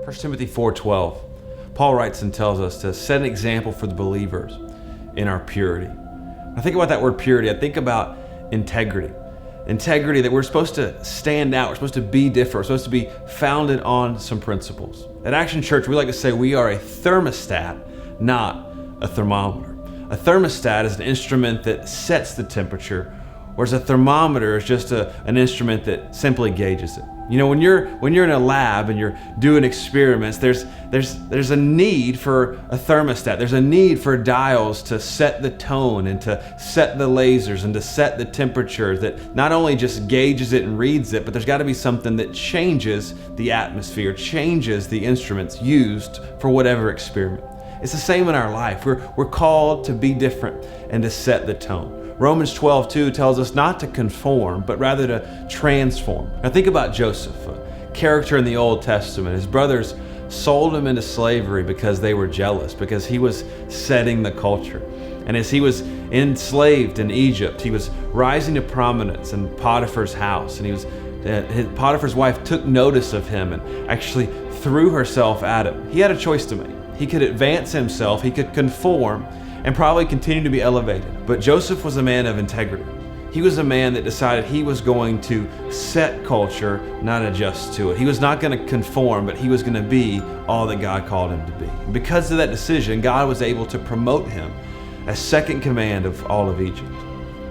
1 Timothy 4:12, Paul writes and tells us to set an example for the believers in our purity. I think about that word purity. I think about integrity. Integrity, that we're supposed to stand out. We're supposed to be different. We're supposed to be founded on some principles. At Action Church, we like to say we are a thermostat, not a thermometer. A thermostat is an instrument that sets the temperature, whereas a thermometer is just an instrument that simply gauges it. You know, when you're in a lab and you're doing experiments, there's a need for a thermostat. There's a need for dials to set the tone and to set the lasers and to set the temperature that not only just gauges it and reads it, but there's got to be something that changes the atmosphere, changes the instruments used for whatever experiment. It's the same in our life. We're called to be different and to set the tone. Romans 12:2 tells us not to conform, but rather to transform. Now think about Joseph, a character in the Old Testament. His brothers sold him into slavery because they were jealous, because he was setting the culture. And as he was enslaved in Egypt, he was rising to prominence in Potiphar's house. And Potiphar's wife took notice of him and actually threw herself at him. He had a choice to make. He could advance himself, he could conform, and probably continue to be elevated. But Joseph was a man of integrity. He was a man that decided he was going to set culture, not adjust to it. He was not going to conform, but he was going to be all that God called him to be. And because of that decision, God was able to promote him as second command of all of Egypt.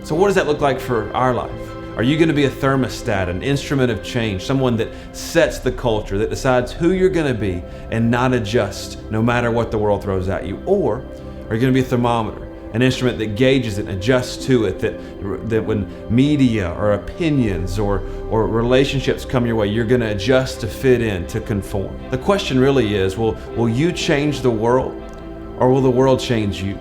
So what does that look like for our life? Are you going to be a thermostat, an instrument of change, someone that sets the culture, that decides who you're going to be and not adjust no matter what the world throws at you? Or are you going to be a thermometer, an instrument that gauges it and adjusts to it, that when media or opinions or relationships come your way, you're going to adjust to fit in, to conform? The question really is, will you change the world, or will the world change you?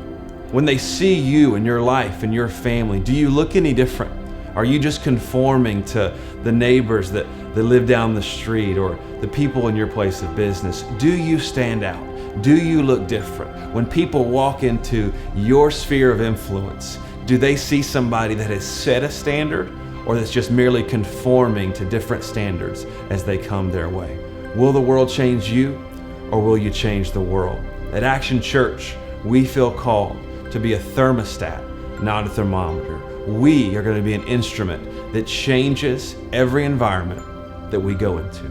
When they see you and your life and your family, do you look any different? Are you just conforming to the neighbors that live down the street or the people in your place of business? Do you stand out? Do you look different? When people walk into your sphere of influence, do they see somebody that has set a standard, or that's just merely conforming to different standards as they come their way? Will the world change you, or will you change the world? At Action Church, we feel called to be a thermostat, not a thermometer. We are going to be an instrument that changes every environment that we go into.